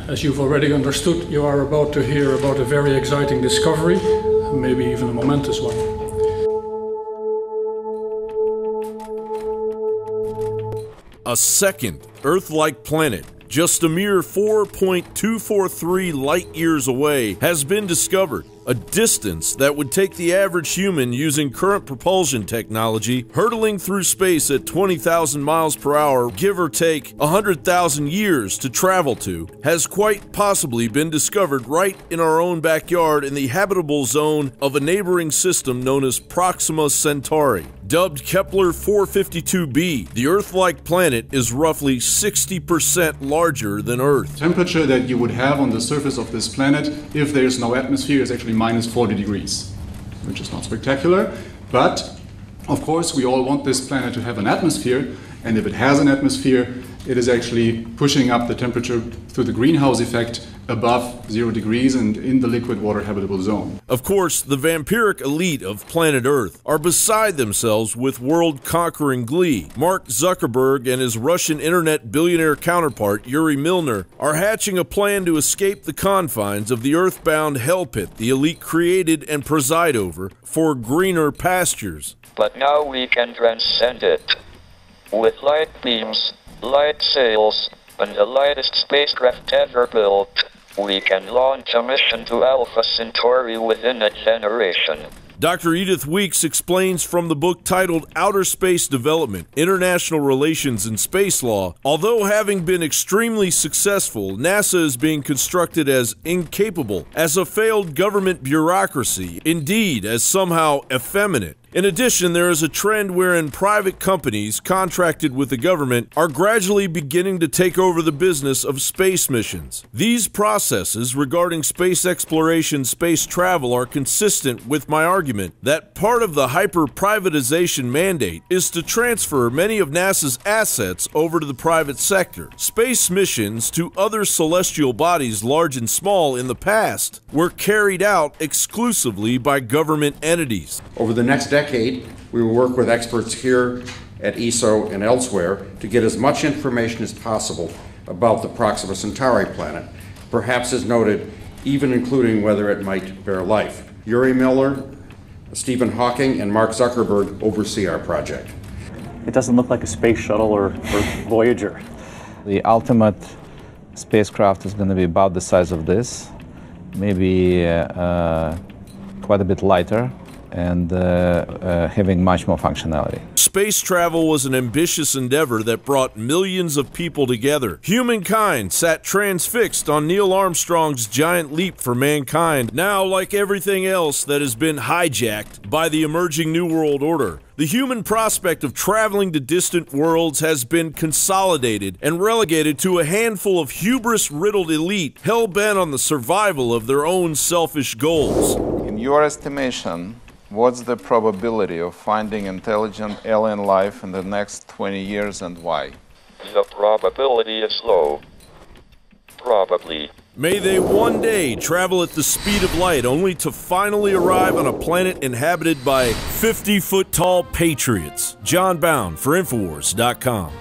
As you've already understood, you are about to hear about a very exciting discovery, maybe even a momentous one. A second Earth-like planet, just a mere 4.243 light-years away, has been discovered. A distance that would take the average human using current propulsion technology hurtling through space at 20,000 miles per hour, give or take 100,000 years to travel to, has quite possibly been discovered right in our own backyard in the habitable zone of a neighboring system known as Proxima Centauri. Dubbed Kepler 452b, the Earth-like planet is roughly 60% larger than Earth. Temperature that you would have on the surface of this planet if there is no atmosphere is actually minus 40 degrees, which is not spectacular, but of course we all want this planet to have an atmosphere, and if it has an atmosphere, it is actually pushing up the temperature through the greenhouse effect above 0 degrees and in the liquid water habitable zone. Of course, the vampiric elite of planet Earth are beside themselves with world-conquering glee. Mark Zuckerberg and his Russian Internet Billionaire counterpart, Yuri Milner, are hatching a plan to escape the confines of the earthbound hell pit the elite created and preside over for greener pastures. But now we can transcend it. With light beams, light sails, and the lightest spacecraft ever built, we can launch a mission to Alpha Centauri within a generation. Dr. Edith Weeks explains from the book titled Outer Space Development, International Relations and Space Law, although having been extremely successful, NASA is being constructed as incapable, as a failed government bureaucracy, indeed as somehow effeminate. In addition, there is a trend wherein private companies contracted with the government are gradually beginning to take over the business of space missions. These processes regarding space exploration, space travel are consistent with my argument that part of the hyper-privatization mandate is to transfer many of NASA's assets over to the private sector. Space missions to other celestial bodies, large and small, in the past were carried out exclusively by government entities. Over the next decade, we will work with experts here at ESO and elsewhere to get as much information as possible about the Proxima Centauri planet, perhaps as noted, even including whether it might bear life. Yuri Milner, Stephen Hawking, and Mark Zuckerberg oversee our project. It doesn't look like a space shuttle or Voyager. The ultimate spacecraft is going to be about the size of this, maybe quite a bit lighter, and having much more functionality. Space travel was an ambitious endeavor that brought millions of people together. Humankind sat transfixed on Neil Armstrong's giant leap for mankind. Now, like everything else that has been hijacked by the emerging New World Order, the human prospect of traveling to distant worlds has been consolidated and relegated to a handful of hubris-riddled elite hell-bent on the survival of their own selfish goals. In your estimation, what's the probability of finding intelligent alien life in the next 20 years and why? The probability is low. Probably. May they one day travel at the speed of light only to finally arrive on a planet inhabited by 50-foot-tall patriots. John Bound for InfoWars.com.